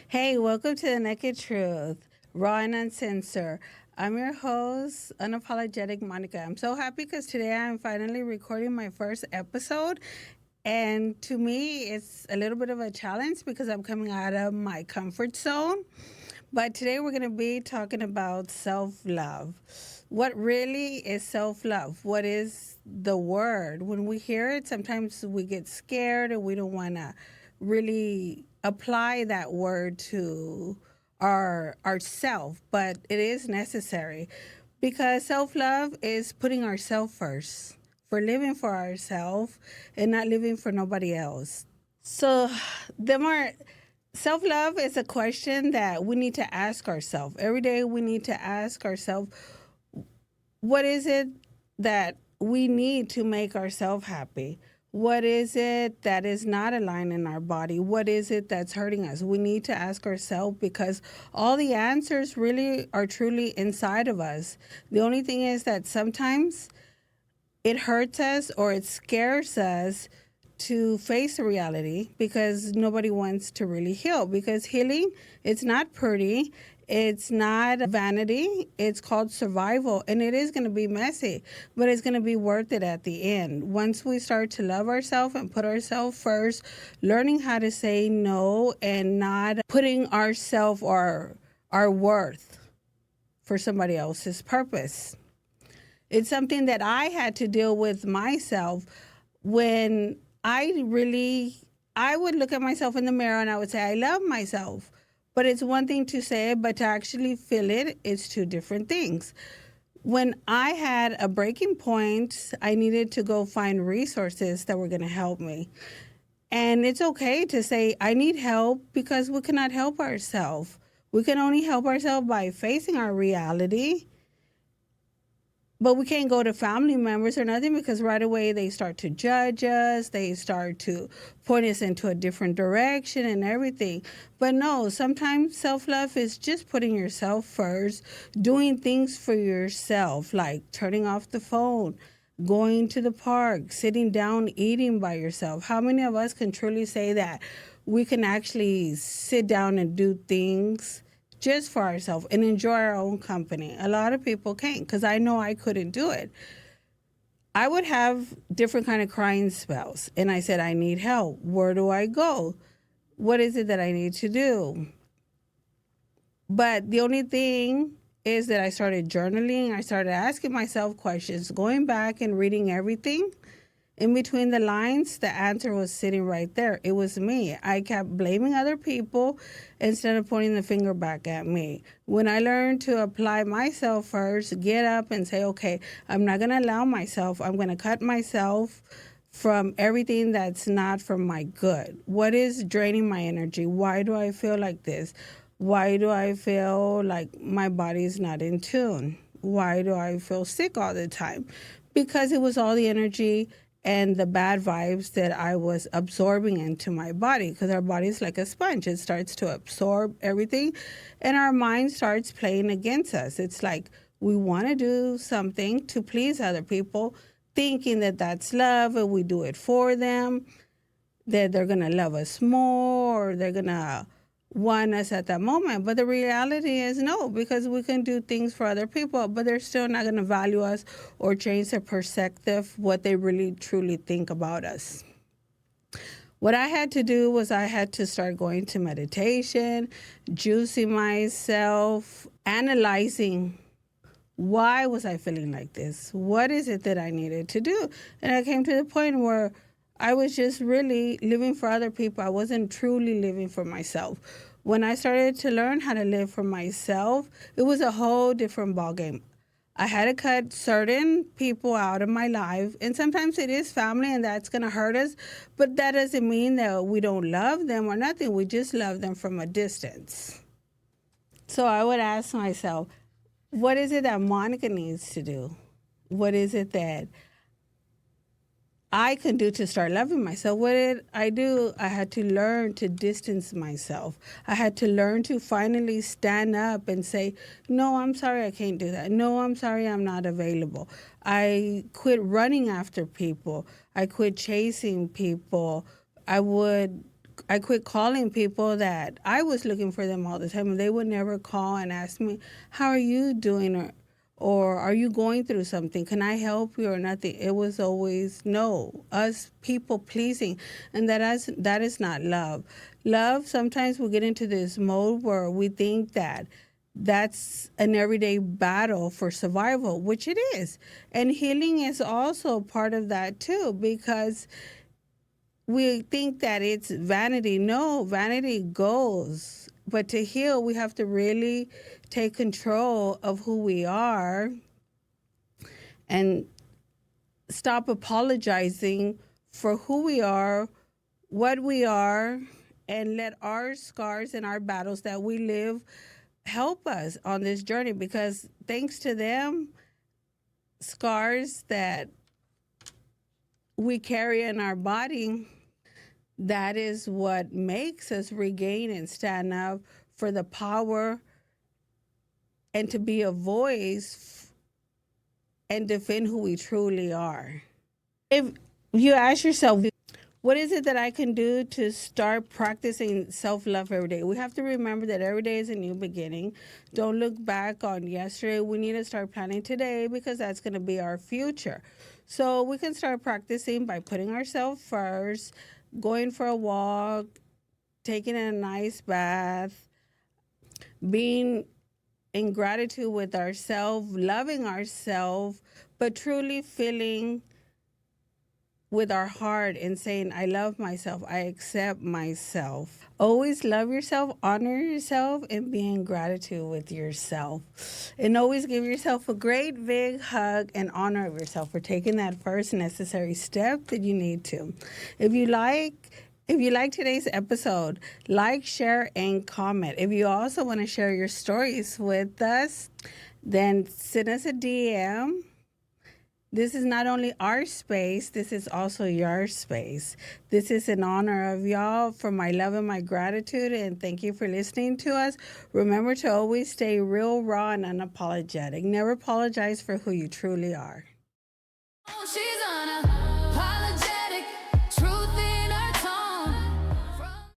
Hey, welcome to The Naked Truth, Raw and Uncensored. I'm your host, Unapologetic Monica. I'm so happy because today I'm finally recording my first episode. And to me, it's a little bit of a challenge because I'm coming out of my comfort zone. But today we're going to be talking about self love. What really is self love? What is the word? When we hear it, sometimes we get scared and we don't want to really apply that word to ourself, but it is necessary because self love is putting ourselves first, for living for ourselves and not living for nobody else. So, the more self love is a question that we need to ask ourselves. Every day we need to ask ourselves, what is it that we need to make ourselves happy? What is it that is not aligned in our body? What is it that's hurting us? We need to ask ourselves because all the answers really are truly inside of us. The only thing is that sometimes it hurts us or it scares us to face the reality because nobody wants to really heal, because healing, it's not pretty, it's not vanity, it's called survival, and it is going to be messy, but it's going to be worth it at the end. Once we start to love ourselves and put ourselves first, learning how to say no and not putting ourselves or our worth for somebody else's purpose. It's something that I had to deal with myself when I would look at myself in the mirror and I would say, I love myself. But it's one thing to say it, but to actually feel it, it's two different things. When I had a breaking point, I needed to go find resources that were going to help me. And it's okay to say, I need help because we cannot help ourselves. We can only help ourselves by facing our reality, but we can't go to family members or nothing because right away they start to judge us. They start to point us into a different direction and everything. But no, sometimes self-love is just putting yourself first, doing things for yourself, like turning off the phone, going to the park, sitting down, eating by yourself. How many of us can truly say that we can actually sit down and do things just for ourselves and enjoy our own company? A lot of people can't, because I know I couldn't do it. I would have different kind of crying spells, and I said, I need help. Where do I go? What is it that I need to do? But the only thing is that I started journaling. I started asking myself questions, going back and reading everything. In between the lines, the answer was sitting right there. It was me. I kept blaming other people instead of pointing the finger back at me. When I learned to apply myself first, get up and say, okay, I'm not going to allow myself, I'm going to cut myself from everything that's not for my good. What is draining my energy? Why do I feel like this? Why do I feel like my body is not in tune? Why do I feel sick all the time? Because it was all the energy and the bad vibes that I was absorbing into my body, because our body is like a sponge. It starts to absorb everything, and our mind starts playing against us. It's like we want to do something to please other people, thinking that that's love, and we do it for them, that they're going to love us more, or they're going to want us at that moment. But the reality is no, because we can do things for other people, but they're still not going to value us or change their perspective, what they really truly think about us. What I had to do was I had to start going to meditation, juicing myself, analyzing why was I feeling like this? What is it that I needed to do? And I came to the point where I was just really living for other people. I wasn't truly living for myself. When I started to learn how to live for myself, it was a whole different ballgame. I had to cut certain people out of my life, and sometimes it is family, and that's going to hurt us, but that doesn't mean that we don't love them or nothing. We just love them from a distance. So I would ask myself, what is it that Monica needs to do? What is it that I can do to start loving myself? What did I do? I had to learn to distance myself. I had to learn to finally stand up and say, no, I'm sorry, I can't do that. No, I'm sorry, I'm not available. I quit running after people. I quit chasing people. I would I quit calling people that I was looking for them all the time, and they would never call and ask me, "How are you doing?" or "Are you going through something? Can I help you?" or nothing. It was always no, us people pleasing, and that is not love. Love, sometimes we get into this mode where we think that that's an everyday battle for survival, which it is. And healing is also part of that too, because we think that it's vanity. No, vanity goes. But to heal, we have to really take control of who we are and stop apologizing for who we are, what we are, and let our scars and our battles that we live help us on this journey, because thanks to them, scars that we carry in our body, that is what makes us regain and stand up for the power and to be a voice and defend who we truly are. If you ask yourself, what is it that I can do to start practicing self love every day? We have to remember that every day is a new beginning. Don't look back on yesterday. We need to start planning today, because that's going to be our future. So we can start practicing by putting ourselves first, going for a walk, taking a nice bath, being in gratitude with ourselves, loving ourselves, but truly feeling with our heart and saying, "I love myself, I accept myself." Always love yourself, honor yourself, and be in gratitude with yourself. And always give yourself a great big hug and honor of yourself for taking that first necessary step that you need to. If you like, if you like today's episode, like, share, and comment. If you also want to share your stories with us, then send us a DM. This is not only our space, this is also your space. This is in honor of y'all, for my love and my gratitude, and thank you for listening to us. Remember to always stay real, raw, and unapologetic. Never apologize for who you truly are.